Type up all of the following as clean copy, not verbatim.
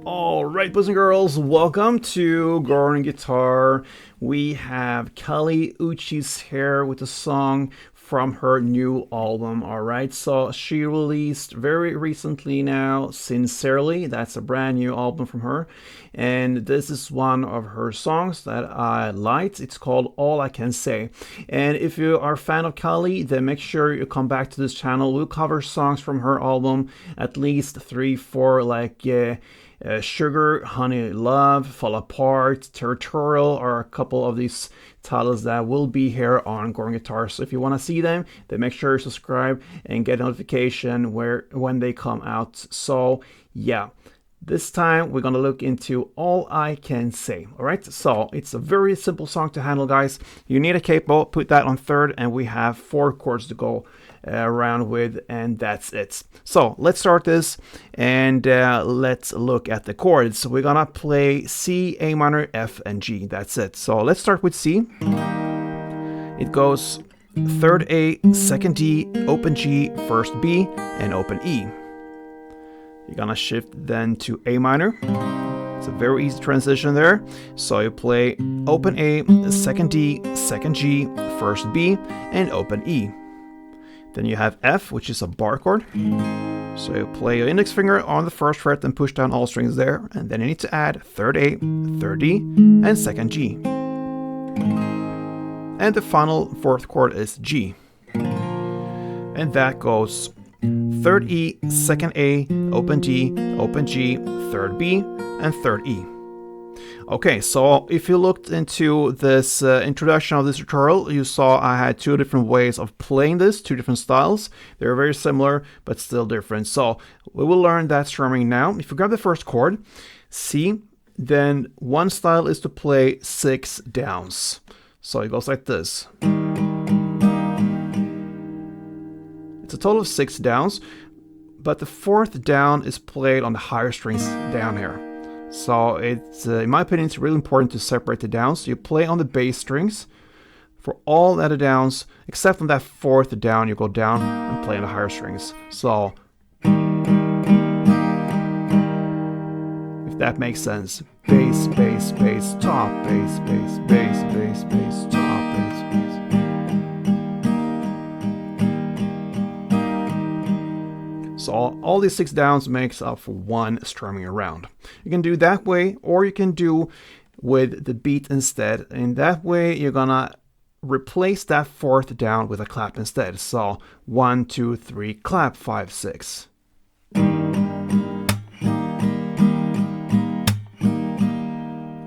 Alright, boys and girls, welcome to Chords Guitar. We have Kelly Uchis here with a song from her new album. Alright, so she released very recently now, Sincerely. That's a brand new album from her. And this is one of her songs that I liked. It's called All I Can Say. And if you are a fan of Kelly, then make sure you come back to this channel. We'll cover songs from her album, at least 3-4, like Sugar, Honey, Love, Fall Apart, Territorial are a couple of these titles that will be here on Chords Guitar. So if you want to see them, then make sure you subscribe and get a notification when they come out. So yeah, this time we're gonna look into All I Can Say. All right, so it's a very simple song to handle, guys. You need a capo, put that on third, and we have 4 chords to go around with, and that's it. So let's start this and let's look at the chords. We're gonna play C, A minor, F, and G. That's it. So let's start with C. It goes third A, second D, open G, first B, and open E. You're gonna shift then to A minor. It's a very easy transition there. So you play open A, second D, second G, first B, and open E. Then you have F, which is a bar chord. So you play your index finger on the first fret and push down all strings there. And then you need to add third A, third D, and second G. And the final 4th chord is G. And that goes third E, second A, open D, open G, third B, and third E. Okay, so if you looked into this introduction of this tutorial, you saw I had 2 different ways of playing this, 2 different styles. They're very similar, but still different. So we will learn that strumming now. If you grab the first chord, C, then one style is to play 6 downs. So it goes like this. It's a total of 6 downs, but the 4th down is played on the higher strings down here. So it's, in my opinion, it's really important to separate the downs. So you play on the bass strings for all the other downs, except on that 4th down, you go down and play on the higher strings. So if that makes sense, bass, bass, bass, top, bass, bass, bass, bass, bass, top, bass, bass. So all these 6 downs makes up for 1 strumming around. You can do that way, or you can do with the beat instead. In that way, you're gonna replace that 4th down with a clap instead. So 1, 2, 3, clap, 5, 6.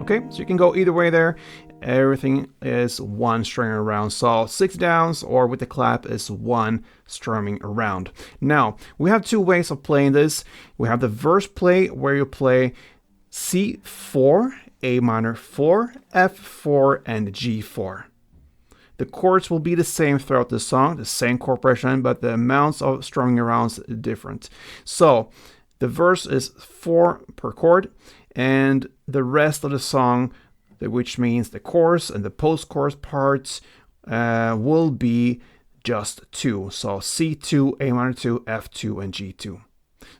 Okay, so you can go either way there. Everything is 1 strumming around. So 6 downs, or with the clap is 1 strumming around. Now, we have 2 ways of playing this. We have the verse play, where you play C4, A minor 4, F4, and G4. The chords will be the same throughout the song, the same chord progression, but the amounts of strumming arounds are different. So the verse is 4 per chord, and the rest of the song, which means the chorus and the post-chorus parts, will be just 2. So C2, A minor 2, F2, and G2.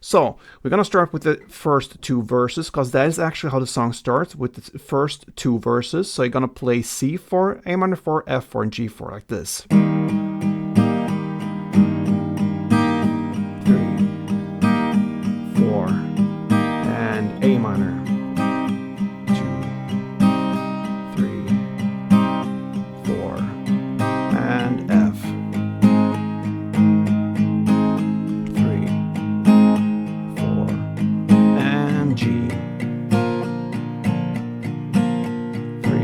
So we're going to start with the first 2 verses, because that is actually how the song starts, with the first 2 verses. So you're going to play C4, A minor 4, F4, and G4 like this. 3, 4, and A minor. 2, 3, 4, and F. 3, 4, and G. 3,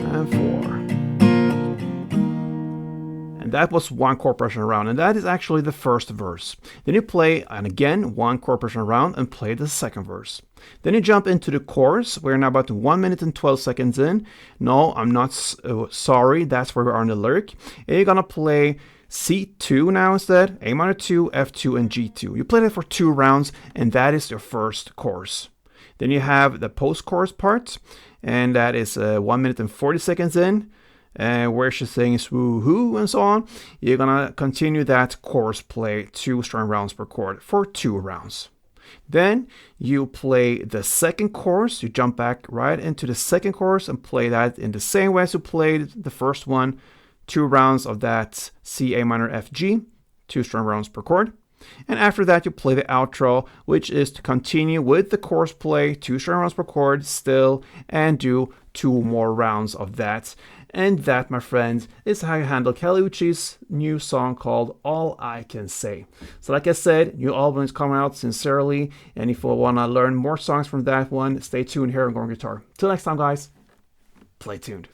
and 4. And that was 1 chord progression around, and that is actually the first verse. Then you play, and again, 1 chord progression around, and play the second verse. Then you jump into the chorus. We're now about 1 minute and 12 seconds in. No, I'm not sorry, that's where we are in the lyric. And you're gonna play C2 now instead, A minor 2, F2, and G2. You play that for 2 rounds, and that is your first chorus. Then you have the post-chorus part, and that is 1 minute and 40 seconds in. Where she sings woohoo and so on. You're gonna continue that chorus play 2 strum rounds per chord for 2 rounds. Then you play the second chorus. You jump back right into the second chorus and play that in the same way as you played the first one. 2 rounds of that C, A minor, F, G, 2 strum rounds per chord. And after that, you play the outro, which is to continue with the chorus play, 2 strum rounds per chord still, and do 2 more rounds of that. And that, my friends, is how you handle Kali Uchis' new song called All I Can Say. So like I said, new album is coming out sincerely, and if you want to learn more songs from that one, stay tuned here on Gorn Guitar. Till next time, guys, play tuned.